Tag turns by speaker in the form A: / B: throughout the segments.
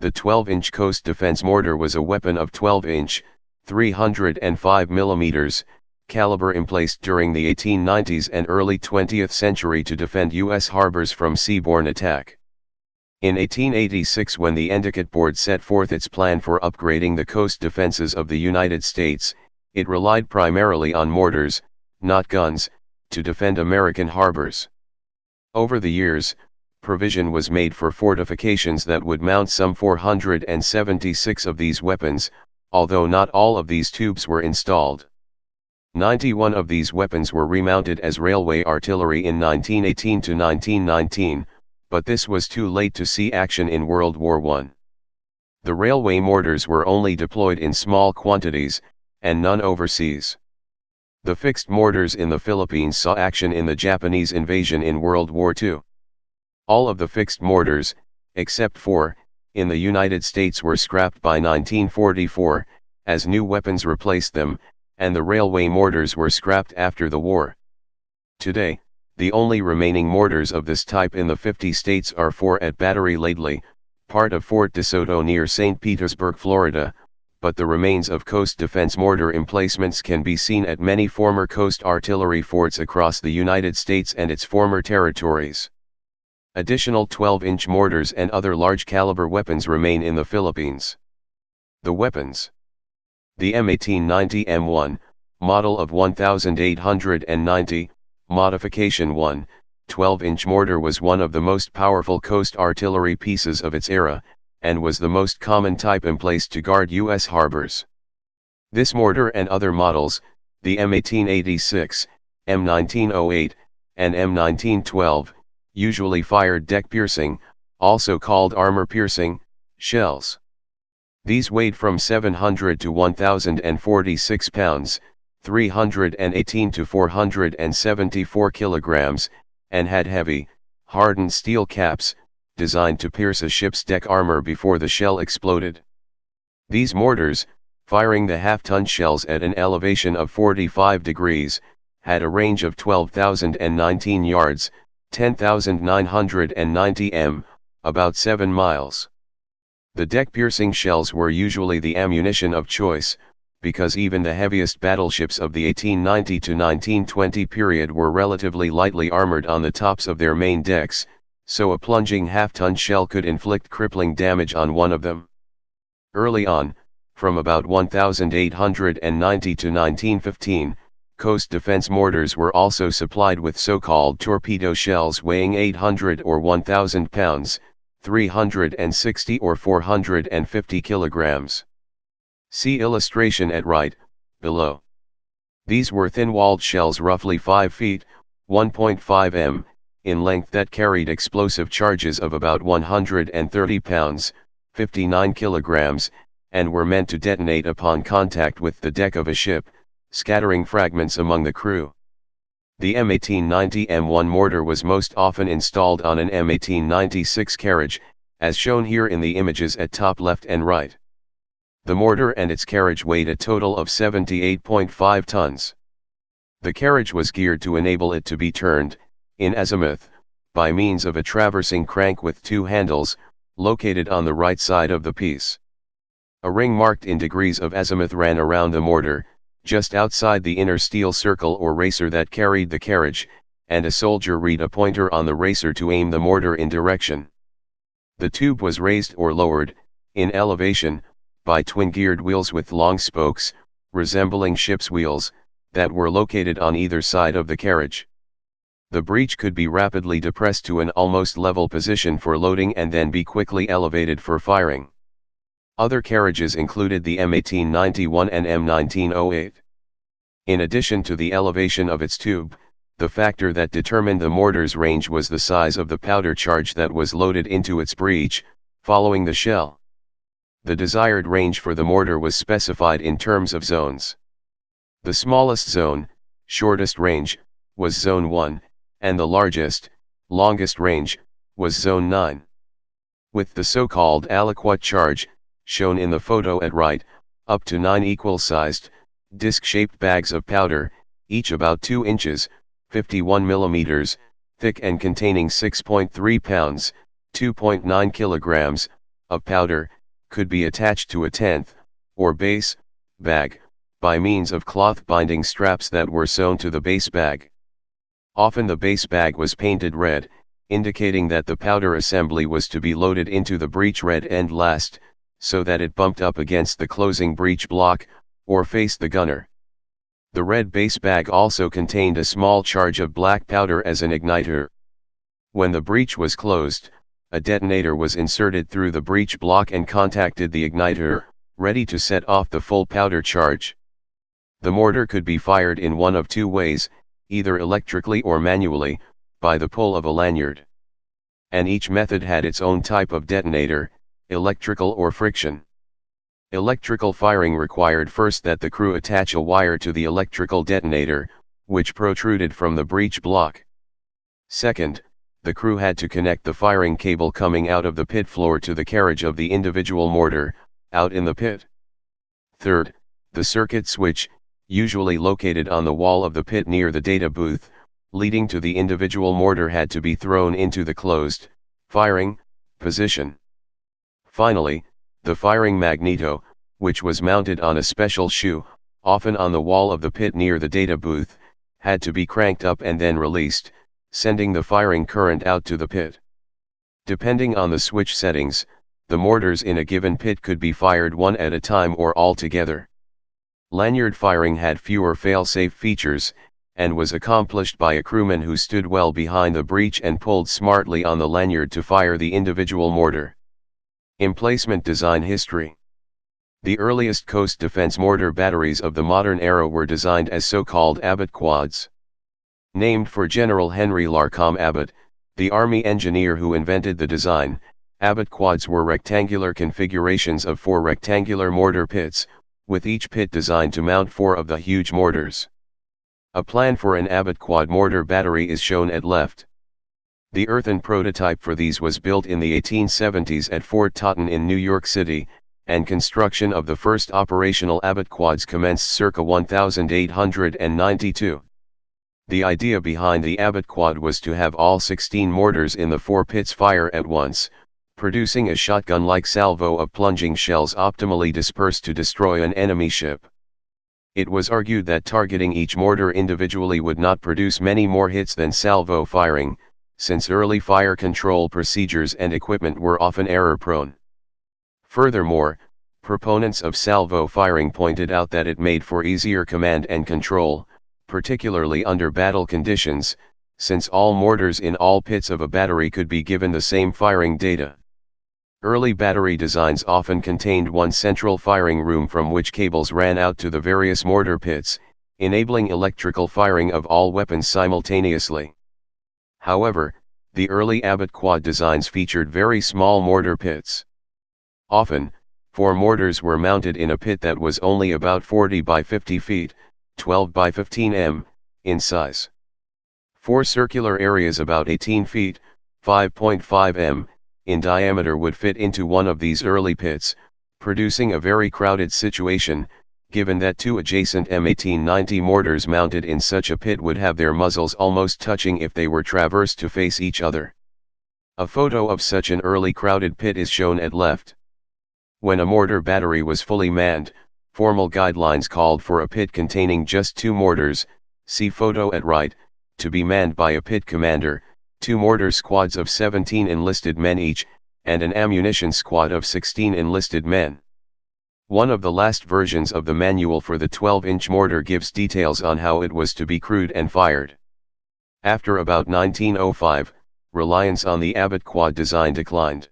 A: The 12-inch coast defense mortar was a weapon of 12-inch, 305 mm, caliber emplaced during the 1890s and early 20th century to defend U.S. harbors from seaborne attack. In 1886, when the Endicott Board set forth its plan for upgrading the coast defenses of the United States, it relied primarily on mortars, not guns, to defend American harbors. Over the years, provision was made for fortifications that would mount some 476 of these weapons, although not all of these tubes were installed. 91 of these weapons were remounted as railway artillery in 1918 to 1919, but this was too late to see action in World War I. The railway mortars were only deployed in small quantities, and none overseas. The fixed mortars in the Philippines saw action in the Japanese invasion in World War II. All of the fixed mortars, except 4, in the United States were scrapped by 1944, as new weapons replaced them, and the railway mortars were scrapped after the war. Today, the only remaining mortars of this type in the 50 states are 4 at Battery Laidley, part of Fort DeSoto near St. Petersburg, Florida, but the remains of coast defense mortar emplacements can be seen at many former coast artillery forts across the United States and its former territories. Additional 12-inch mortars and other large-caliber weapons remain in the Philippines. The weapons. The M1890 M1, model of 1890, Modification 1, 12-inch mortar was one of the most powerful coast artillery pieces of its era, and was the most common type emplaced to guard U.S. harbors. This mortar and other models, the M1886, M1908, and M1912, usually fired deck-piercing, also called armor-piercing, shells. These weighed from 700 to 1,046 pounds, 318 to 474 kilograms, and had heavy, hardened steel caps, designed to pierce a ship's deck armor before the shell exploded. These mortars, firing the half-ton shells at an elevation of 45 degrees, had a range of 12,019 yards, 10,990 m, about 7 miles. The deck-piercing shells were usually the ammunition of choice, because even the heaviest battleships of the 1890 to 1920 period were relatively lightly armored on the tops of their main decks, so a plunging half-ton shell could inflict crippling damage on one of them. Early on, from about 1890 to 1915, coast defense mortars were also supplied with so-called torpedo shells weighing 800 or 1,000 pounds, 360 or 450 kilograms. See illustration at right, below. These were thin-walled shells roughly 5 feet, 1.5 m, in length that carried explosive charges of about 130 pounds, 59 kilograms, and were meant to detonate upon contact with the deck of a ship, scattering fragments among the crew. The M1890 M1 mortar was most often installed on an M1896 carriage, as shown here in the images at top left and right. The mortar and its carriage weighed a total of 78.5 tons. The carriage was geared to enable it to be turned, in azimuth, by means of a traversing crank with 2 handles, located on the right side of the piece. A ring marked in degrees of azimuth ran around the mortar, just outside the inner steel circle or racer that carried the carriage, and a soldier read a pointer on the racer to aim the mortar in direction. The tube was raised or lowered, in elevation, by twin-geared wheels with long spokes, resembling ship's wheels, that were located on either side of the carriage. The breech could be rapidly depressed to an almost level position for loading and then be quickly elevated for firing. Other carriages included the M1891 and M1908. In addition to the elevation of its tube, the factor that determined the mortar's range was the size of the powder charge that was loaded into its breech, following the shell. The desired range for the mortar was specified in terms of zones. The smallest zone, shortest range, was Zone 1, and the largest, longest range, was Zone 9. With the so-called allocating charge, shown in the photo at right, up to 9 equal-sized, disc-shaped bags of powder, each about 2 inches, 51 millimeters, thick and containing 6.3 pounds, 2.9 kilograms, of powder, could be attached to a tenth, or base, bag, by means of cloth binding straps that were sewn to the base bag. Often the base bag was painted red, indicating that the powder assembly was to be loaded into the breech red end last, so that it bumped up against the closing breech block, or faced the gunner. The red base bag also contained a small charge of black powder as an igniter. When the breech was closed, a detonator was inserted through the breech block and contacted the igniter, ready to set off the full powder charge. The mortar could be fired in one of two ways, either electrically or manually, by the pull of a lanyard. And each method had its own type of detonator, electrical or friction. Electrical firing required first that the crew attach a wire to the electrical detonator, which protruded from the breech block. Second, the crew had to connect the firing cable coming out of the pit floor to the carriage of the individual mortar, out in the pit. Third, the circuit switch, usually located on the wall of the pit near the data booth, leading to the individual mortar had to be thrown into the closed, firing, position. Finally, the firing magneto, which was mounted on a special shoe, often on the wall of the pit near the data booth, had to be cranked up and then released, sending the firing current out to the pit. Depending on the switch settings, the mortars in a given pit could be fired one at a time or all together. Lanyard firing had fewer fail-safe features, and was accomplished by a crewman who stood well behind the breech and pulled smartly on the lanyard to fire the individual mortar. Emplacement design history. The earliest coast defense mortar batteries of the modern era were designed as so-called Abbott quads. Named for General Henry Larcom Abbott, the Army engineer who invented the design, Abbott quads were rectangular configurations of 4 rectangular mortar pits, with each pit designed to mount 4 of the huge mortars. A plan for an Abbott quad mortar battery is shown at left. The earthen prototype for these was built in the 1870s at Fort Totten in New York City, and construction of the first operational Abbott quads commenced circa 1892. The idea behind the Abbott quad was to have all 16 mortars in the 4 pits fire at once, producing a shotgun-like salvo of plunging shells optimally dispersed to destroy an enemy ship. It was argued that targeting each mortar individually would not produce many more hits than salvo firing, since early fire control procedures and equipment were often error-prone. Furthermore, proponents of salvo firing pointed out that it made for easier command and control, particularly under battle conditions, since all mortars in all pits of a battery could be given the same firing data. Early battery designs often contained one central firing room from which cables ran out to the various mortar pits, enabling electrical firing of all weapons simultaneously. However, the early Abbott quad designs featured very small mortar pits. Often, 4 mortars were mounted in a pit that was only about 40 by 50 feet, 12 by 15 m, in size. 4 circular areas about 18 feet, 5.5 m, in diameter would fit into one of these early pits, producing a very crowded situation, given that 2 adjacent M1890 mortars mounted in such a pit would have their muzzles almost touching if they were traversed to face each other. A photo of such an early crowded pit is shown at left. When a mortar battery was fully manned, formal guidelines called for a pit containing just 2 mortars, see photo at right, to be manned by a pit commander, 2 mortar squads of 17 enlisted men each, and an ammunition squad of 16 enlisted men. One of the last versions of the manual for the 12-inch mortar gives details on how it was to be crewed and fired. After about 1905, reliance on the Abbott quad design declined.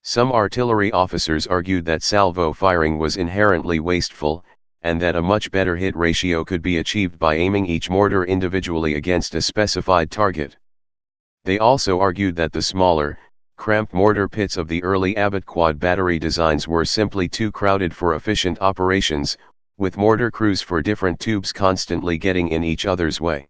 A: Some artillery officers argued that salvo firing was inherently wasteful, and that a much better hit ratio could be achieved by aiming each mortar individually against a specified target. They also argued that the smaller, cramped mortar pits of the early Abbott quad battery designs were simply too crowded for efficient operations, with mortar crews for different tubes constantly getting in each other's way.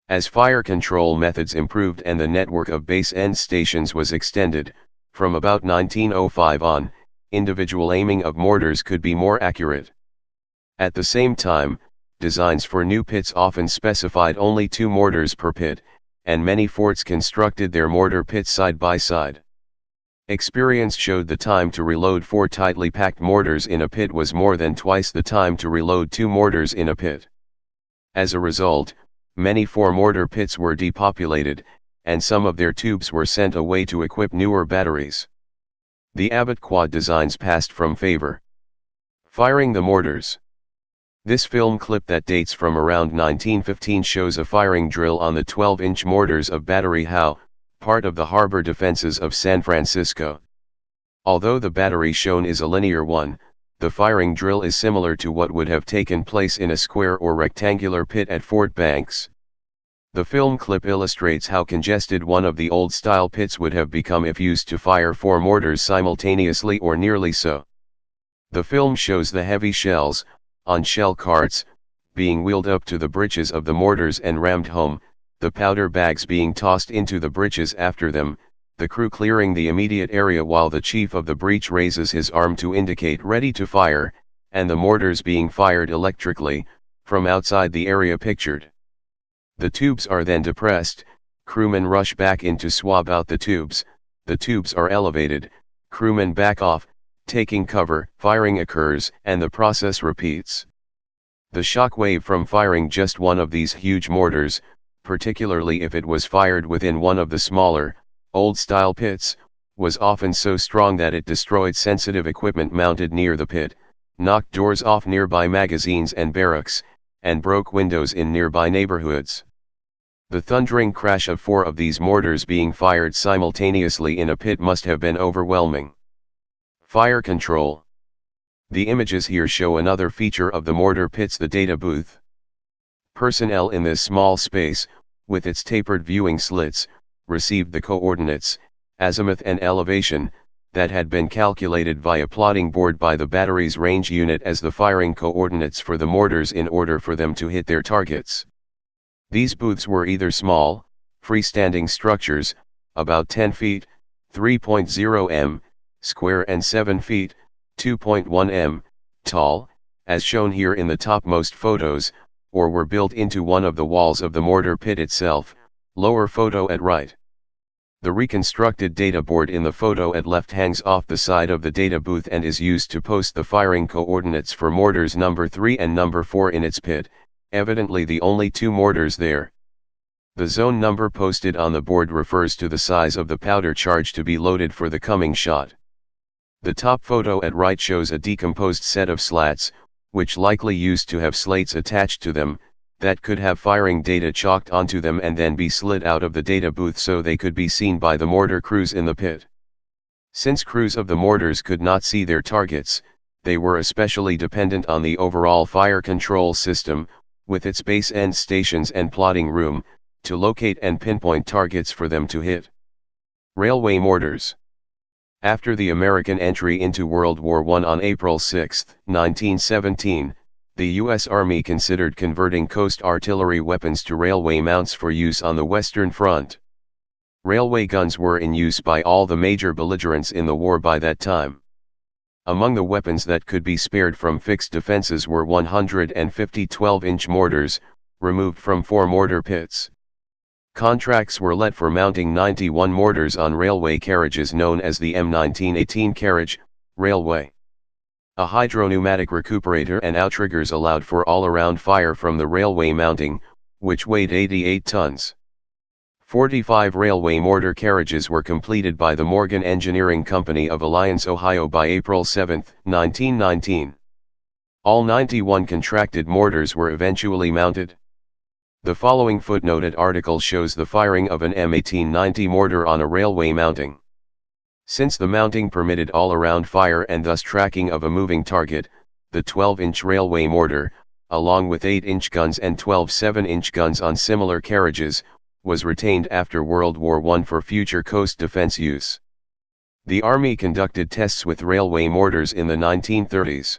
A: As fire control methods improved and the network of base end stations was extended, from about 1905 on, individual aiming of mortars could be more accurate. At the same time, designs for new pits often specified only 2 mortars per pit, and many forts constructed their mortar pits side by side. Experience showed the time to reload 4 tightly packed mortars in a pit was more than twice the time to reload 2 mortars in a pit. As a result, many 4-mortar pits were depopulated, and some of their tubes were sent away to equip newer batteries. The Abbott quad designs passed from favor. Firing the mortars. This film clip that dates from around 1915 shows a firing drill on the 12-inch mortars of Battery Howe, part of the harbor defenses of San Francisco. Although the battery shown is a linear one, the firing drill is similar to what would have taken place in a square or rectangular pit at Fort Banks. The film clip illustrates how congested one of the old-style pits would have become if used to fire 4 mortars simultaneously or nearly so. The film shows the heavy shells, on shell carts, being wheeled up to the breeches of the mortars and rammed home, the powder bags being tossed into the breeches after them, the crew clearing the immediate area while the chief of the breech raises his arm to indicate ready to fire, and the mortars being fired electrically, from outside the area pictured. The tubes are then depressed, crewmen rush back in to swab out the tubes are elevated, crewmen back off, taking cover, firing occurs, and the process repeats. The shock wave from firing just one of these huge mortars, particularly if it was fired within one of the smaller, old-style pits, was often so strong that it destroyed sensitive equipment mounted near the pit, knocked doors off nearby magazines and barracks, and broke windows in nearby neighborhoods. The thundering crash of 4 of these mortars being fired simultaneously in a pit must have been overwhelming. Fire control. The images here show another feature of the mortar pits, the data booth. Personnel in this small space, with its tapered viewing slits, received the coordinates, azimuth and elevation, that had been calculated via plotting board by the battery's range unit as the firing coordinates for the mortars in order for them to hit their targets. These booths were either small, freestanding structures, about 10 feet, 3.0 m, square and 7 feet, 2.1 m, tall, as shown here in the topmost photos, or were built into one of the walls of the mortar pit itself, lower photo at right. The reconstructed data board in the photo at left hangs off the side of the data booth and is used to post the firing coordinates for mortars number 3 and number 4 in its pit, evidently the only 2 mortars there. The zone number posted on the board refers to the size of the powder charge to be loaded for the coming shot. The top photo at right shows a decomposed set of slats, which likely used to have slates attached to them, that could have firing data chalked onto them and then be slid out of the data booth so they could be seen by the mortar crews in the pit. Since crews of the mortars could not see their targets, they were especially dependent on the overall fire control system, with its base end stations and plotting room, to locate and pinpoint targets for them to hit. Railway mortars. After the American entry into World War I on April 6, 1917, the U.S. Army considered converting coast artillery weapons to railway mounts for use on the Western Front. Railway guns were in use by all the major belligerents in the war by that time. Among the weapons that could be spared from fixed defenses were 150 12-inch mortars, removed from 4 mortar pits. Contracts were let for mounting 91 mortars on railway carriages known as the M1918 carriage, railway. A hydropneumatic recuperator and outriggers allowed for all-around fire from the railway mounting, which weighed 88 tons. 45 railway mortar carriages were completed by the Morgan Engineering Company of Alliance, Ohio by April 7, 1919. All 91 contracted mortars were eventually mounted. The following footnoted article shows the firing of an M1890 mortar on a railway mounting. Since the mounting permitted all-around fire and thus tracking of a moving target, the 12-inch railway mortar, along with 8-inch guns and 12 7-inch guns on similar carriages, was retained after World War I for future coast defense use. The Army conducted tests with railway mortars in the 1930s.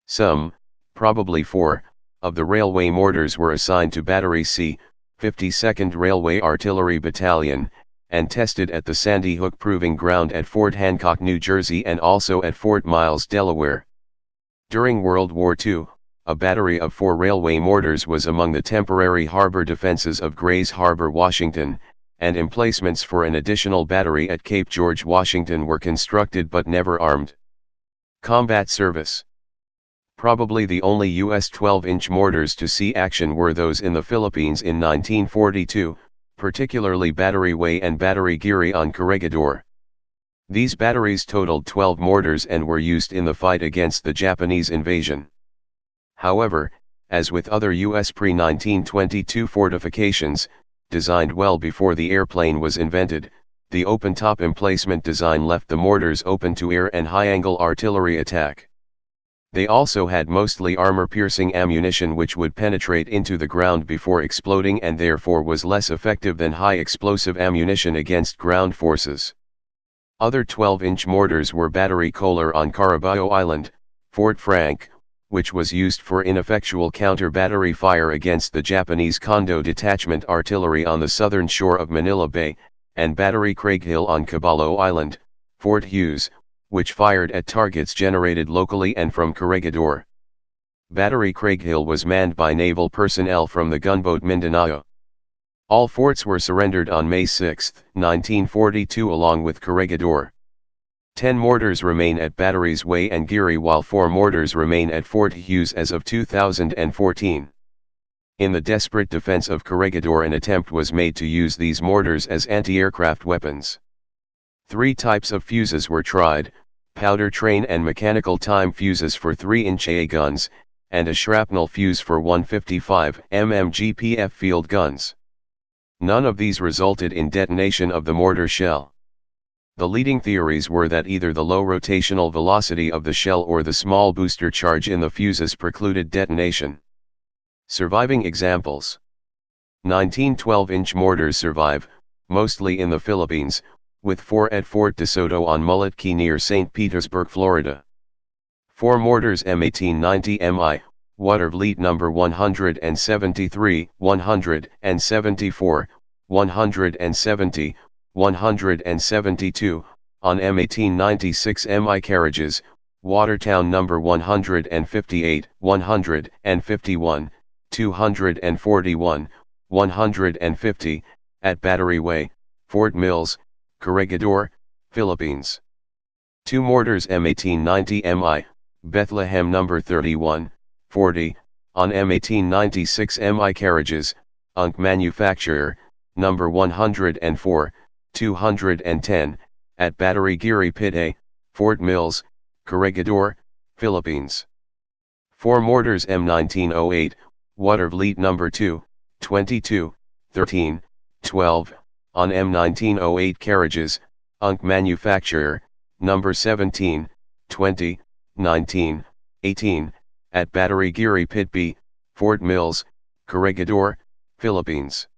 A: Some, probably 4, of the railway mortars were assigned to Battery C, 52nd Railway Artillery Battalion, and tested at the Sandy Hook Proving Ground at Fort Hancock, New Jersey and also at Fort Miles, Delaware. During World War II, a battery of 4 railway mortars was among the temporary harbor defenses of Grays Harbor, Washington, and emplacements for an additional battery at Cape George, Washington were constructed but never armed. Combat service. Probably the only U.S. 12-inch mortars to see action were those in the Philippines in 1942, particularly Battery Way and Battery Geary on Corregidor. These batteries totaled 12 mortars and were used in the fight against the Japanese invasion. However, as with other U.S. pre-1922 fortifications, designed well before the airplane was invented, the open-top emplacement design left the mortars open to air and high-angle artillery attack. They also had mostly armor-piercing ammunition which would penetrate into the ground before exploding and therefore was less effective than high-explosive ammunition against ground forces. Other 12-inch mortars were Battery Koehler on Caraballo Island, Fort Frank, which was used for ineffectual counter-battery fire against the Japanese Kondo Detachment artillery on the southern shore of Manila Bay, and Battery Craighill on Caballo Island, Fort Hughes, which fired at targets generated locally and from Corregidor. Battery Craighill was manned by naval personnel from the gunboat Mindanao. All forts were surrendered on May 6, 1942 along with Corregidor. 10 mortars remain at Batteries Way and Geary while 4 mortars remain at Fort Hughes as of 2014. In the desperate defense of Corregidor, an attempt was made to use these mortars as anti-aircraft weapons. 3 types of fuses were tried: powder train and mechanical time fuses for 3-inch AA guns, and a shrapnel fuse for 155 mm GPF field guns. None of these resulted in detonation of the mortar shell. The leading theories were that either the low rotational velocity of the shell or the small booster charge in the fuses precluded detonation. Surviving examples. 19 12-inch mortars survive, mostly in the Philippines, with 4 at Fort DeSoto on Mullet Key near St. Petersburg, Florida. 4 mortars M1890 MI, Watervliet No. 173, 174, 170, 172, on M1896 MI carriages, Watertown No. 158, 151, 241, 150, at Battery Way, Fort Mills, Corregidor, Philippines. 2 mortars M1890 MI, Bethlehem No. 31, 40, on M1896 MI carriages, Unk manufacturer, No. 104, 210, at Battery Geary Pit A, Fort Mills, Corregidor, Philippines. 4 mortars M1908, Watervliet No. 2, 22, 13, 12, on M1908 carriages, Unk manufacturer, No. 17, 20, 19, 18, at Battery Geary Pit B, Fort Mills, Corregidor, Philippines.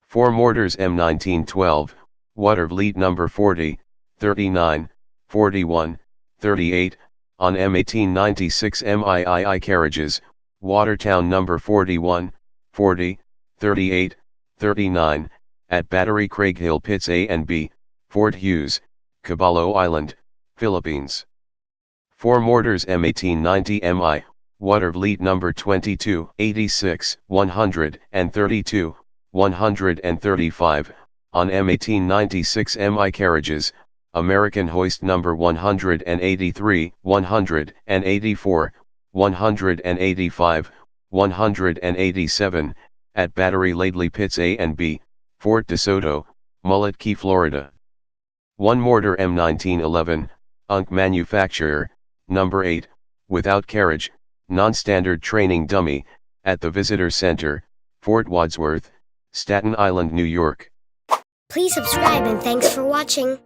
A: 4 mortars M1912, Watervliet No. 40, 39, 41, 38, on M1896 MIII carriages, Watertown No. 41, 40, 38, 39, at Battery Craighill Pits A and B, Fort Hughes, Caballo Island, Philippines. 4 mortars M1890 MI, Watervliet No. 22, 86, 132, 135, on M1896 MI carriages, American Hoist No. 183, 184, 185, 187, at Battery Laidley Pits A and B, Fort DeSoto, Mullet Key, Florida. 1 mortar M1911, Unk manufacturer, No. 8, without carriage, non-standard training dummy, at the Visitor Center, Fort Wadsworth, Staten Island, New York.
B: Please subscribe and thanks for watching.